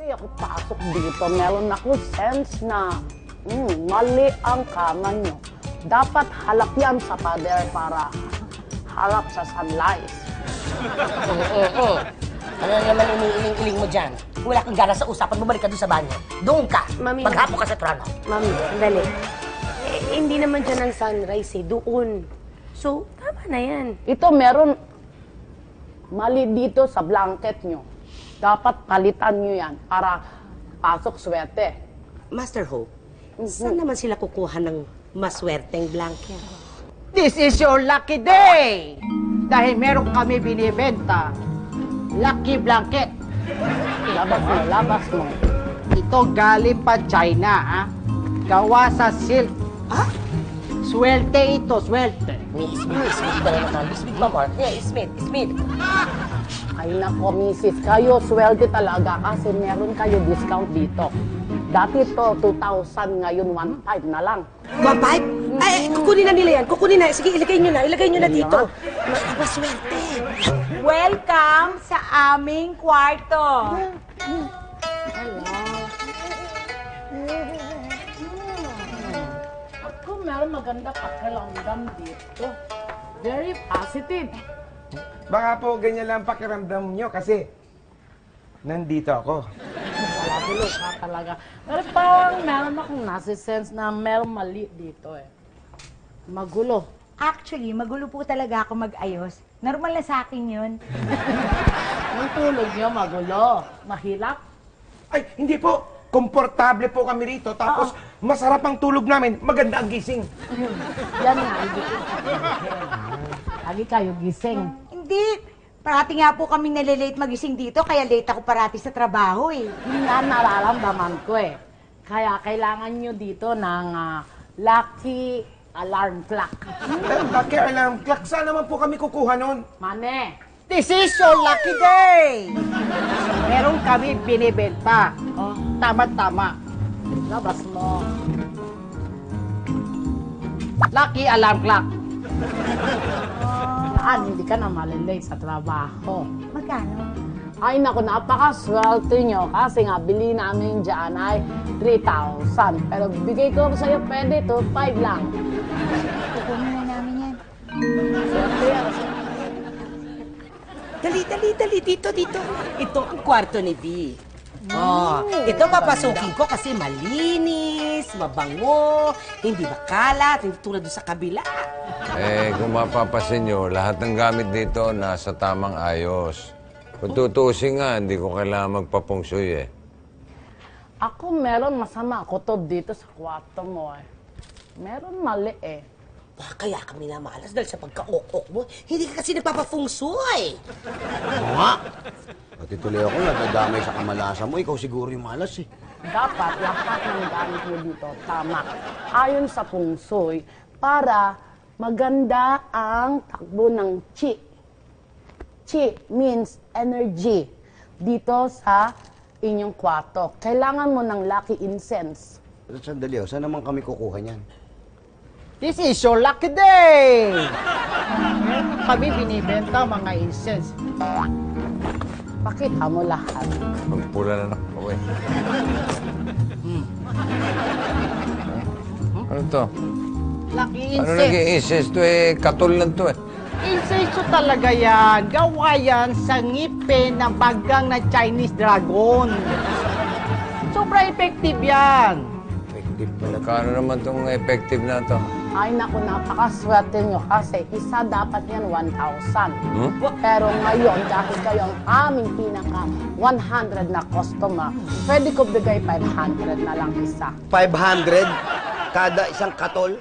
Kasi ako pasok dito, meron ako sense na mali ang kama nyo. Dapat halap yan sa pader para halap sa sunlight. Ano naman iniiling-iling mo dyan? Kung wala kang gana sa usapan, bumalik ka doon sa banyo. Doon ka! Mami, Maghapo ka sa trono. Mami, sandali. Hindi naman dyan ang sunrise doon. So, tama na yan. Ito meron mali dito sa blanket nyo. Dapat palitan nyo yan para pasok swerte. Master Hope, saan naman sila kukuha ng maswerteng blanket? This is your lucky day! Dahil meron kami binibenta. Lucky blanket. Labas mo. Ito galing pa China, ha? Gawa sa silk. Ha? Swerte ito, swerte. Smith ba naman? Smith ba, Mark? Yeah, Smith. Ay nako, misis, kayo swerte talaga kasi meron kayo discount dito. Dati to 2,000, ngayon 1,500 na lang. 1,500? Ay, kukunin na nila yan. Kukunin na. Sige, ilagay nyo na dito. Maswerte. Welcome sa aming kwarto. Ako meron maganda pakiramdam dito. Very positive. Baka po ganyan lang pakiramdam nyo kasi nandito ako. Magulo ka talaga. Pero parang meron akong nasi-sense na meron mali dito eh. Magulo. Actually, magulo po talaga ako mag-ayos. Normal na sa akin yun. Yung tulog niyo magulo. Mahirap. Ay, hindi po. Komportable po kami rito. Tapos, masarap ang tulog namin. Maganda ang gising. Yan nga, hindi ko sabihin. Lagi kayo gising. Hindi. Parati nga po kaming nalilate magising dito, kaya late ako parati sa trabaho eh. Yun nga nararamdaman ko eh. Kaya kailangan nyo dito ng lucky alarm clock. Lucky alarm clock. Saan naman po kami kukuha nun? Mane, This is your lucky day! Meron kami binibenta. Tama-tama. labas mo. Lucky alarm clock. Yan, hindi ka na malilate sa trabaho. Magkano? Ay naku, napakaswerte nyo kasi nga bili namin dyan ay 3,000. Pero bigay ko sa'yo, pwede to 5 lang. Kukunin na namin yan. Swerte yan. Dali. Dito. Ito ang kwarto ni V. Ito papasukin ko kasi malinis, mabango, hindi makalat, hindi tulad doon sa kabila. Kung mapapasin nyo, lahat ng gamit dito nasa tamang ayos. Kung tutuusin nga, hindi ko kailangan magpapungsoy eh. Ako meron masama kutob dito sa kwarto mo eh. Meron mali eh. Kaya kami na malas dahil sa pagka-ok-ok mo, hindi ka kasi nagpapafungsoy. Oo nga. Pati tuloy ako, nadadamay sa kamalasan mo. Ikaw siguro yung malas eh. Dapat lahat ng gamit mo dito tama. Ayon sa feng shui para maganda ang takbo ng chi. Chi means energy dito sa inyong kwarto. Kailangan mo ng lucky incense. Pero sandali, saan naman kami kukuha niyan? This is your lucky day! Meron kami binibenta mga incense. Pakita mo lahat. Magpula na ako eh. Ano to? Lucky Ano incense. naging incense to eh? Katol lang to eh. Incense talaga yan. Gawa yan sa ngipin ng bagang na Chinese dragon. Sobra effective yan. Effective pala. Kano naman tong effective na to? Ay naku, napakaswerte nyo kasi isa dapat yan 1,000. Pero ngayon, dahil kayo ang aming pinaka 100 na customer, pwede ko bigay 500 na lang isa. 500 kada isang katol?